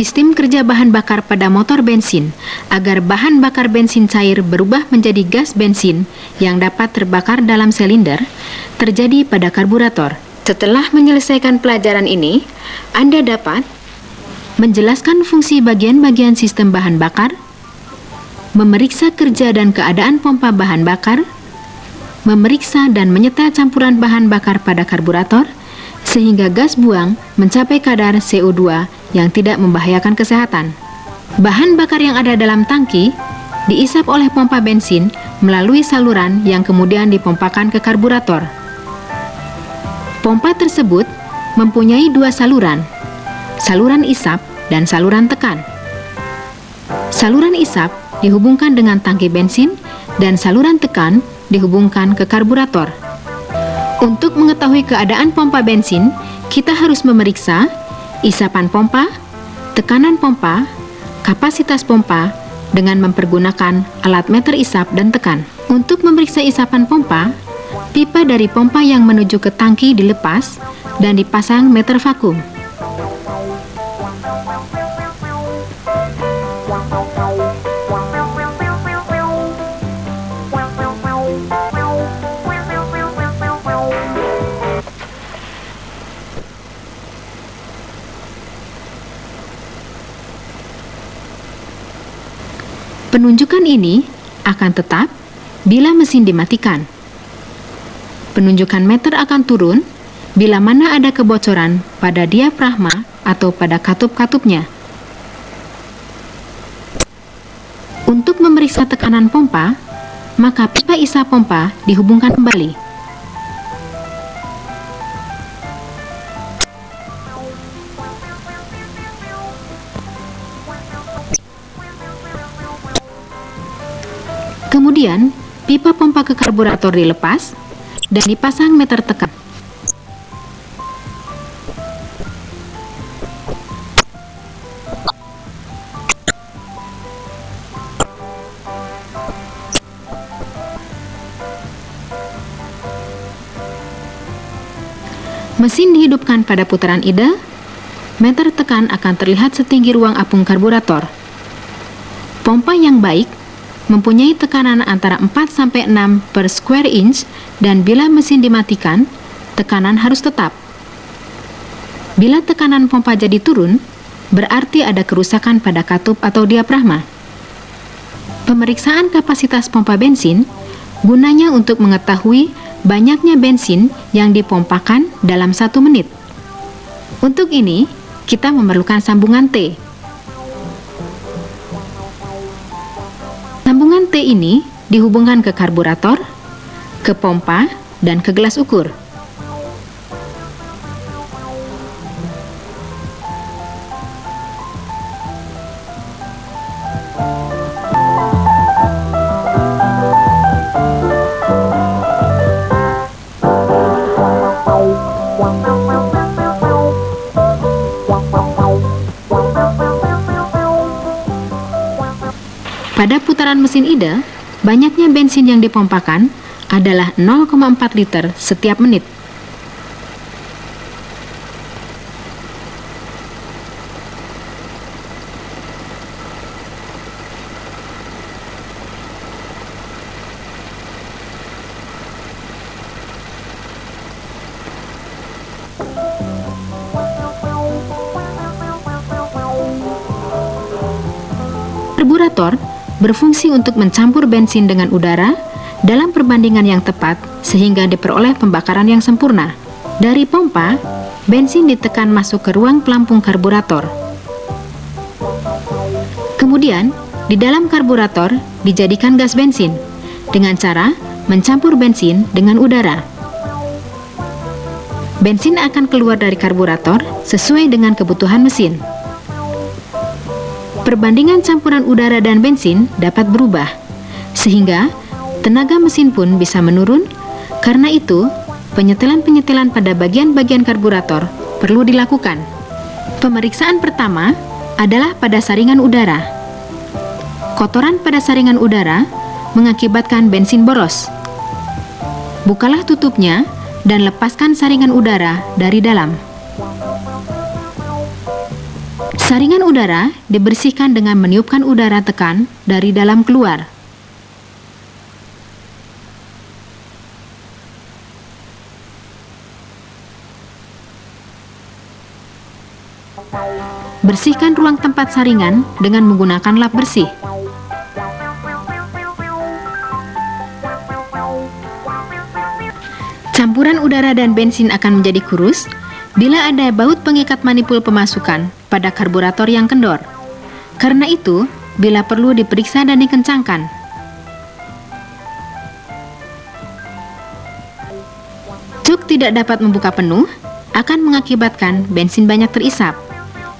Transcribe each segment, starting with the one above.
Sistem kerja bahan bakar pada motor bensin agar bahan bakar bensin cair berubah menjadi gas bensin yang dapat terbakar dalam silinder terjadi pada karburator. Setelah menyelesaikan pelajaran ini, Anda dapat menjelaskan fungsi bagian-bagian sistem bahan bakar, memeriksa kerja dan keadaan pompa bahan bakar, memeriksa dan menyetel campuran bahan bakar pada karburator, sehingga gas buang mencapai kadar CO2 yang tidak membahayakan kesehatan. Bahan bakar yang ada dalam tangki diisap oleh pompa bensin melalui saluran yang kemudian dipompakan ke karburator. Pompa tersebut mempunyai dua saluran, saluran isap dan saluran tekan. Saluran isap dihubungkan dengan tangki bensin dan saluran tekan dihubungkan ke karburator. Untuk mengetahui keadaan pompa bensin, kita harus memeriksa isapan pompa, tekanan pompa, kapasitas pompa dengan mempergunakan alat meter isap dan tekan. Untuk memeriksa isapan pompa, pipa dari pompa yang menuju ke tangki dilepas dan dipasang meter vakum. Penunjukan ini akan tetap bila mesin dimatikan. Penunjukan meter akan turun bila mana ada kebocoran pada diafragma atau pada katup-katupnya. Untuk memeriksa tekanan pompa, maka pipa isap pompa dihubungkan kembali. Kemudian, pipa pompa ke karburator dilepas dan dipasang meter tekan. Mesin dihidupkan pada putaran ide, meter tekan akan terlihat setinggi ruang apung karburator. Pompa yang baik mempunyai tekanan antara 4-6 per square inch dan bila mesin dimatikan, tekanan harus tetap. Bila tekanan pompa jadi turun, berarti ada kerusakan pada katup atau diafragma. Pemeriksaan kapasitas pompa bensin gunanya untuk mengetahui banyaknya bensin yang dipompakan dalam 1 menit. Untuk ini, kita memerlukan sambungan T. Sambungan T ini dihubungkan ke karburator, ke pompa, dan ke gelas ukur. Pada putaran mesin ide, banyaknya bensin yang dipompakan adalah 0,4 liter setiap menit. Karburator berfungsi untuk mencampur bensin dengan udara dalam perbandingan yang tepat sehingga diperoleh pembakaran yang sempurna. Dari pompa, bensin ditekan masuk ke ruang pelampung karburator. Kemudian, di dalam karburator dijadikan gas bensin dengan cara mencampur bensin dengan udara. Bensin akan keluar dari karburator sesuai dengan kebutuhan mesin. Perbandingan campuran udara dan bensin dapat berubah, sehingga tenaga mesin pun bisa menurun. Karena itu, penyetelan-penyetelan pada bagian-bagian karburator perlu dilakukan. Pemeriksaan pertama adalah pada saringan udara. Kotoran pada saringan udara mengakibatkan bensin boros. Bukalah tutupnya dan lepaskan saringan udara dari dalam. Saringan udara dibersihkan dengan meniupkan udara tekan dari dalam keluar. Bersihkan ruang tempat saringan dengan menggunakan lap bersih. Campuran udara dan bensin akan menjadi kurus bila ada baut pengikat manipul pemasukan pada karburator yang kendor. Karena itu, bila perlu diperiksa dan dikencangkan. Cuk tidak dapat membuka penuh akan mengakibatkan bensin banyak terisap,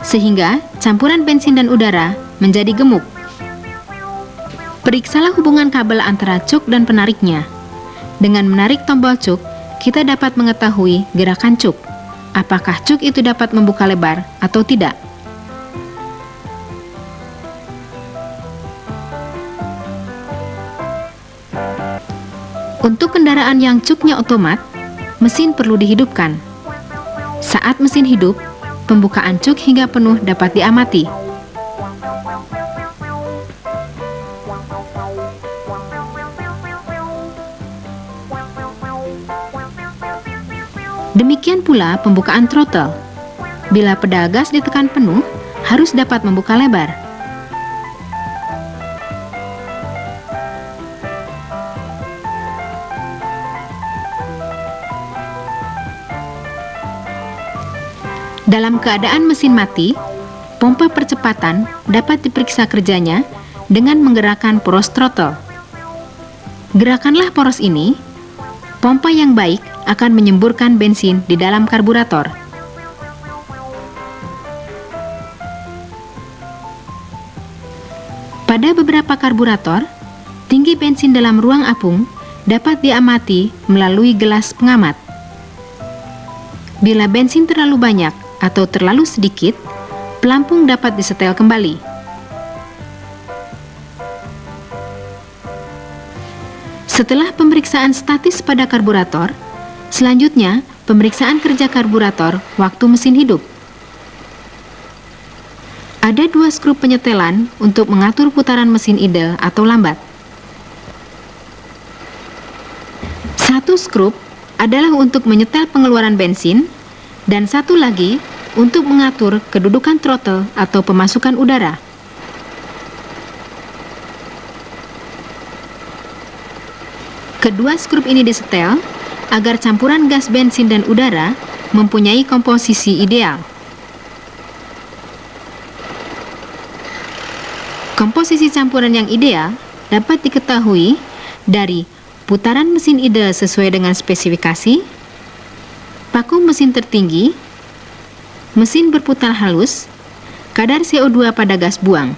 sehingga campuran bensin dan udara menjadi gemuk. Periksalah hubungan kabel antara cuk dan penariknya. Dengan menarik tombol cuk, kita dapat mengetahui gerakan cuk. Apakah cuk itu dapat membuka lebar atau tidak? Untuk kendaraan yang cuknya otomat, mesin perlu dihidupkan. Saat mesin hidup, pembukaan cuk hingga penuh dapat diamati. Demikian pula pembukaan throttle. Bila pedal gas ditekan penuh, harus dapat membuka lebar. Dalam keadaan mesin mati, pompa percepatan dapat diperiksa kerjanya dengan menggerakkan poros throttle. Gerakanlah poros ini, pompa yang baik akan menyemburkan bensin di dalam karburator. Pada beberapa karburator, tinggi bensin dalam ruang apung dapat diamati melalui gelas pengamat. Bila bensin terlalu banyak atau terlalu sedikit, pelampung dapat disetel kembali. Setelah pemeriksaan statis pada karburator, selanjutnya pemeriksaan kerja karburator waktu mesin hidup. Ada 2 skrup penyetelan untuk mengatur putaran mesin idle atau lambat. Satu skrup adalah untuk menyetel pengeluaran bensin, dan satu lagi untuk mengatur kedudukan throttle atau pemasukan udara. Kedua skrup ini disetel agar campuran gas bensin dan udara mempunyai komposisi ideal. Komposisi campuran yang ideal dapat diketahui dari putaran mesin idle sesuai dengan spesifikasi, paku mesin tertinggi, mesin berputar halus, kadar CO2 pada gas buang.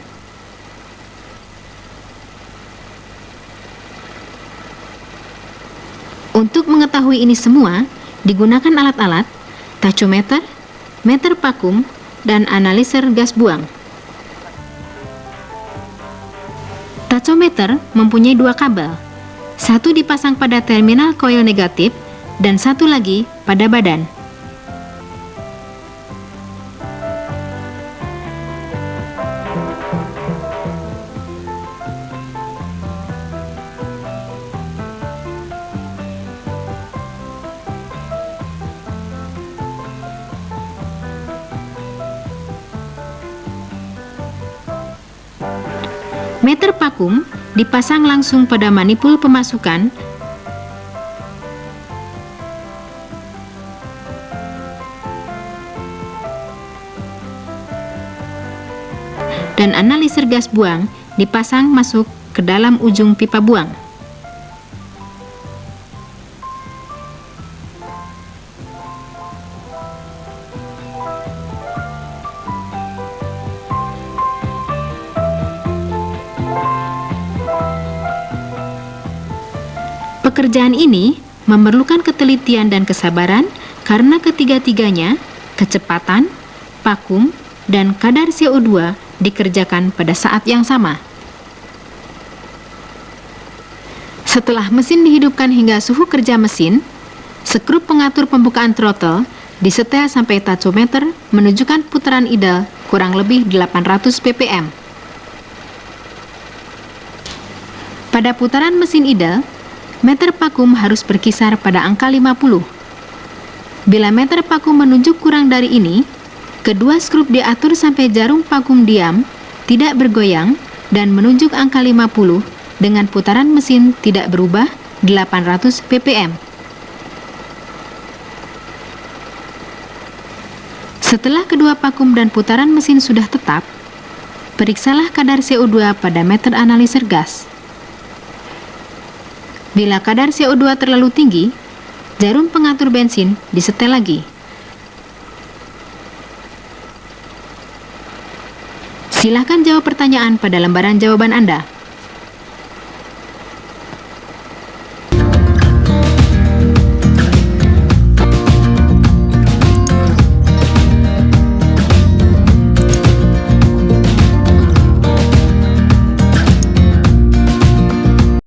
Untuk mengetahui ini semua, digunakan alat-alat tachometer, meter vakum, dan analiser gas buang. Tachometer mempunyai 2 kabel, satu dipasang pada terminal koil negatif dan satu lagi pada badan. Meter vakum dipasang langsung pada manipul pemasukan dan analiser gas buang dipasang masuk ke dalam ujung pipa buang. Pekerjaan ini memerlukan ketelitian dan kesabaran karena ketiga-tiganya, kecepatan, vakum, dan kadar CO2 dikerjakan pada saat yang sama. Setelah mesin dihidupkan hingga suhu kerja mesin, skrup pengatur pembukaan throttle disetel sampai tachometer menunjukkan putaran idle kurang lebih 800 ppm. Pada putaran mesin idle, meter vakum harus berkisar pada angka 50. Bila meter vakum menunjuk kurang dari ini, kedua skrup diatur sampai jarum vakum diam, tidak bergoyang, dan menunjuk angka 50 dengan putaran mesin tidak berubah 800 ppm. Setelah kedua vakum dan putaran mesin sudah tetap, periksalah kadar CO2 pada meter analiser gas. Bila kadar CO2 terlalu tinggi, jarum pengatur bensin disetel lagi. Silakan jawab pertanyaan pada lembaran jawaban Anda.